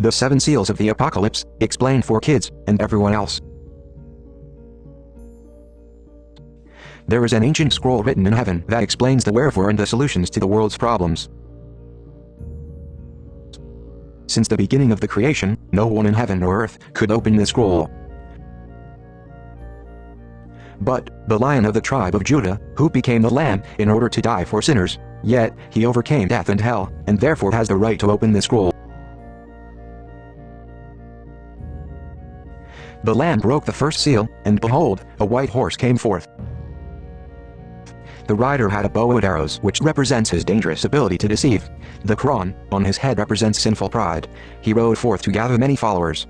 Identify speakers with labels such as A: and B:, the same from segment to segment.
A: the 7 seals of the apocalypse, explained for kids and everyone else. There is an ancient scroll written in heaven that explains the wherefore and the solutions to the world's problems. Since the beginning of the creation, no one in heaven or earth could open the scroll. But the Lion of the tribe of Judah, who became the Lamb in order to die for sinners, yet he overcame death and hell, and therefore has the right to open the scroll. The Lamb broke the first seal, and behold, a white horse came forth. The rider had a bow and arrows, which represents his dangerous ability to deceive. The crown on his head represents sinful pride. He rode forth to gather many followers.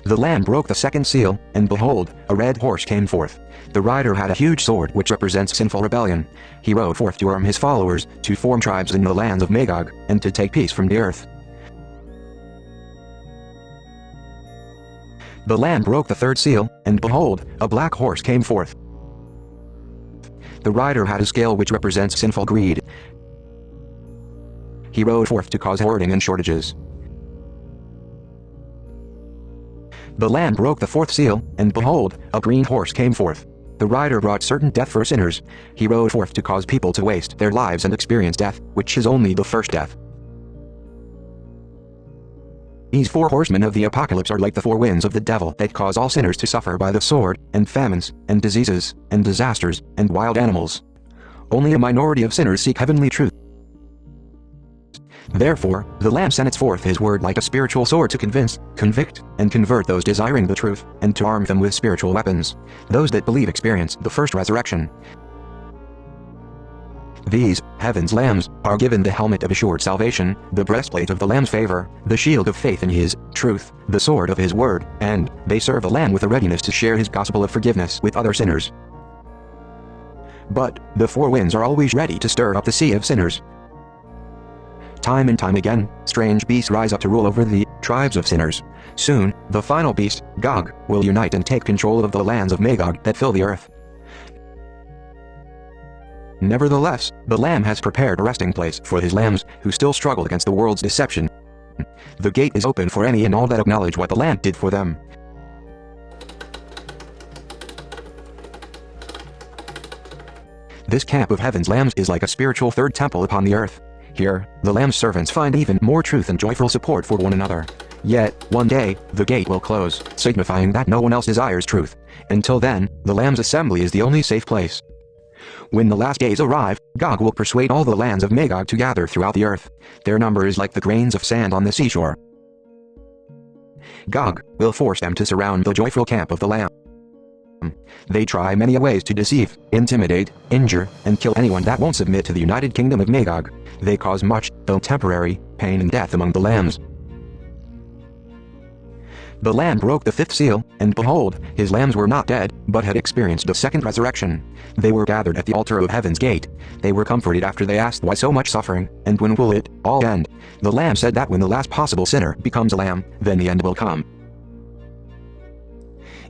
A: The Lamb broke the second seal, and behold, a red horse came forth. The rider had a huge sword, which represents sinful rebellion. He rode forth to arm his followers, to form tribes in the lands of Magog, and to take peace from the earth. The Lamb broke the third seal, and behold, a black horse came forth. The rider had a scale which represents sinful greed. He rode forth to cause hoarding and shortages. The Lamb broke the fourth seal, and behold, a green horse came forth. The rider brought certain death for sinners. He rode forth to cause people to waste their lives and experience death, which is only the first death. These 4 horsemen of the apocalypse are like the 4 winds of the devil that cause all sinners to suffer by the sword, and famines, and diseases, and disasters, and wild animals. Only a minority of sinners seek heavenly truth. Therefore, the Lamb sends forth his word like a spiritual sword to convince, convict, and convert those desiring the truth, and to arm them with spiritual weapons. Those that believe experience the first resurrection. These, heaven's lambs, are given the helmet of assured salvation, the breastplate of the Lamb's favor, the shield of faith in his truth, the sword of his word, and they serve the Lamb with a readiness to share his gospel of forgiveness with other sinners. But the 4 winds are always ready to stir up the sea of sinners. Time and time again, strange beasts rise up to rule over the tribes of sinners. Soon, the final beast, Gog, will unite and take control of the lands of Magog that fill the earth. Nevertheless, the Lamb has prepared a resting place for his lambs, who still struggle against the world's deception. The gate is open for any and all that acknowledge what the Lamb did for them. This camp of heaven's lambs is like a spiritual third temple upon the earth. Here, the Lamb's servants find even more truth and joyful support for one another. Yet, one day, the gate will close, signifying that no one else desires truth. Until then, the Lamb's assembly is the only safe place. When the last days arrive, Gog will persuade all the lands of Magog to gather throughout the earth. Their number is like the grains of sand on the seashore. Gog will force them to surround the joyful camp of the Lamb. They try many ways to deceive, intimidate, injure, and kill anyone that won't submit to the united kingdom of Magog. They cause much, though temporary, pain and death among the lambs. The Lamb broke the 5th seal, and behold, his lambs were not dead, but had experienced the second resurrection. They were gathered at the altar of heaven's gate. They were comforted after they asked why so much suffering, and when will it all end? The Lamb said that when the last possible sinner becomes a lamb, then the end will come.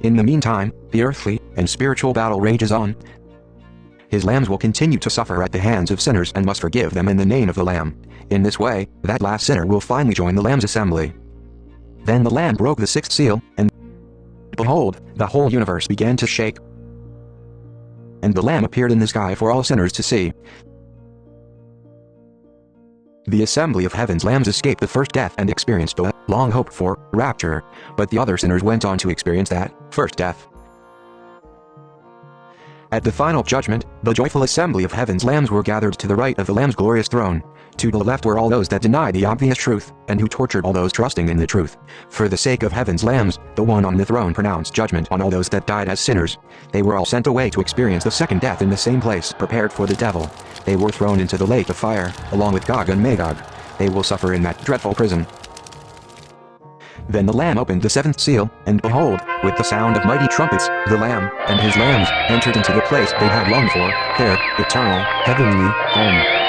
A: In the meantime, the earthly and spiritual battle rages on. His lambs will continue to suffer at the hands of sinners and must forgive them in the name of the Lamb. In this way, that last sinner will finally join the Lamb's assembly. Then the Lamb broke the 6th seal, and behold, the whole universe began to shake. And the Lamb appeared in the sky for all sinners to see. The assembly of heaven's lambs escaped the first death and experienced the long-hoped-for rapture, but the other sinners went on to experience that first death. At the final judgment, the joyful assembly of heaven's lambs were gathered to the right of the Lamb's glorious throne. To the left were all those that denied the obvious truth, and who tortured all those trusting in the truth. For the sake of heaven's lambs, the one on the throne pronounced judgment on all those that died as sinners. They were all sent away to experience the second death in the same place prepared for the devil. They were thrown into the lake of fire, along with Gog and Magog. They will suffer in that dreadful prison. Then the Lamb opened the 7th seal, and behold, with the sound of mighty trumpets, the Lamb and his lambs entered into the place they had longed for, their eternal, heavenly home.